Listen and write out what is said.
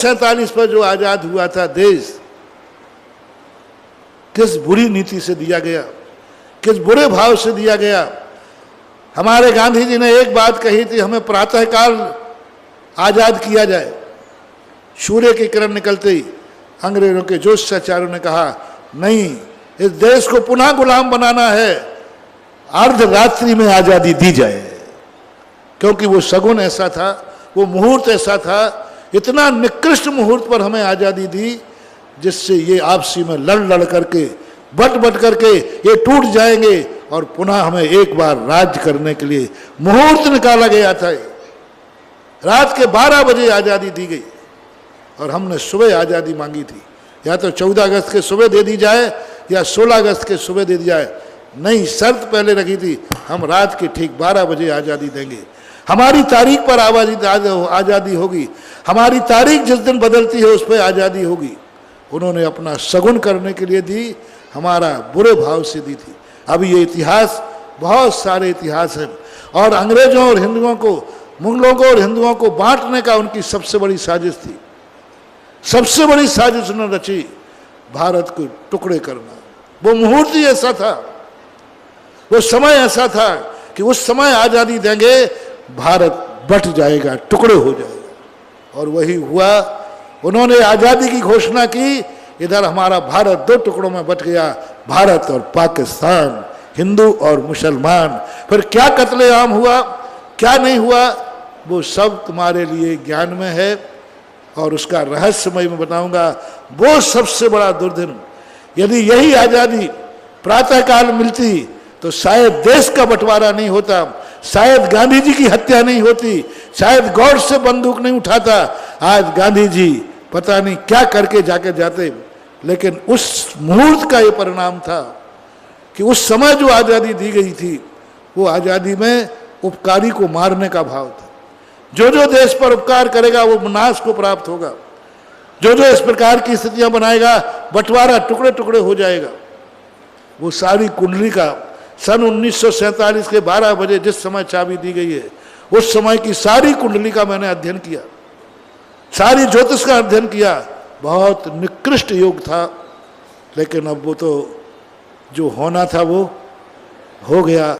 47 पर जो आजाद हुआ था देश, किस बुरी नीति से दिया गया, किस बुरे भाव से दिया गया। हमारे गांधी जी ने एक बात कही थी, हमें प्रातःकाल आजाद किया जाए। सूर्य की किरण निकलते ही अंग्रेजों के जोशाचार्यों ने कहा नहीं, इस देश को पुनः गुलाम बनाना है, अर्धरात्रि में आजादी दी जाए। क्योंकि वो शगुन ऐसा था, वो मुहूर्त ऐसा था, इतना निकृष्ट मुहूर्त पर हमें आजादी दी जिससे ये आपसी में लड़ लड़ करके बट करके ये टूट जाएंगे और पुनः हमें एक बार राज्य करने के लिए मुहूर्त निकाला गया था। रात के 12 बजे आज़ादी दी गई और हमने सुबह आज़ादी मांगी थी। या तो 14 अगस्त के सुबह दे दी जाए या 16 अगस्त के सुबह दे दी जाए। नहीं, शर्त पहले रखी थी, हम रात के ठीक 12 बजे आज़ादी देंगे। हमारी तारीख पर आज़ादी होगी, हमारी तारीख जिस दिन बदलती है उस पर आज़ादी होगी। उन्होंने अपना शगुन करने के लिए दी, हमारा बुरे भाव से दी थी। अब ये इतिहास, बहुत सारे इतिहास हैं और अंग्रेजों और हिंदुओं को, मुगलों को और हिंदुओं को बांटने का उनकी सबसे बड़ी साजिश थी। सबसे बड़ी साजिश उन्होंने रची, भारत को टुकड़े करना। वो मुहूर्त ही ऐसा था, वो समय ऐसा था कि उस समय आज़ादी देंगे, भारत बट जाएगा, टुकड़े हो जाएगा। और वही हुआ। उन्होंने आज़ादी की घोषणा की, इधर हमारा भारत 2 टुकड़ों में बट गया, भारत और पाकिस्तान, हिंदू और मुसलमान। फिर क्या कत्लेआम हुआ, क्या नहीं हुआ, वो सब तुम्हारे लिए ज्ञान में है और उसका रहस्यमय मैं बताऊंगा। वो सबसे बड़ा दुर्दिन, यदि यही आज़ादी प्रातःकाल मिलती तो शायद देश का बंटवारा नहीं होता, शायद गांधी जी की हत्या नहीं होती, शायद गौर से बंदूक नहीं उठाता। आज गांधी जी पता नहीं क्या करके जाके जाते, लेकिन उस मुहूर्त का ये परिणाम था कि उस समय जो आज़ादी दी गई थी, वो आज़ादी में उपकारी को मारने का भाव था। जो जो देश पर उपकार करेगा वो नाश को प्राप्त होगा, जो जो इस प्रकार की स्थितियां बनाएगा बंटवारा टुकड़े टुकड़े हो जाएगा। वो सारी कुंडली का सन 1947 के 12 बजे जिस समय चाबी दी गई है, उस समय की सारी कुंडली का मैंने अध्ययन किया, सारी ज्योतिष का अध्ययन किया। बहुत निकृष्ट योग था, लेकिन अब वो तो जो होना था वो हो गया।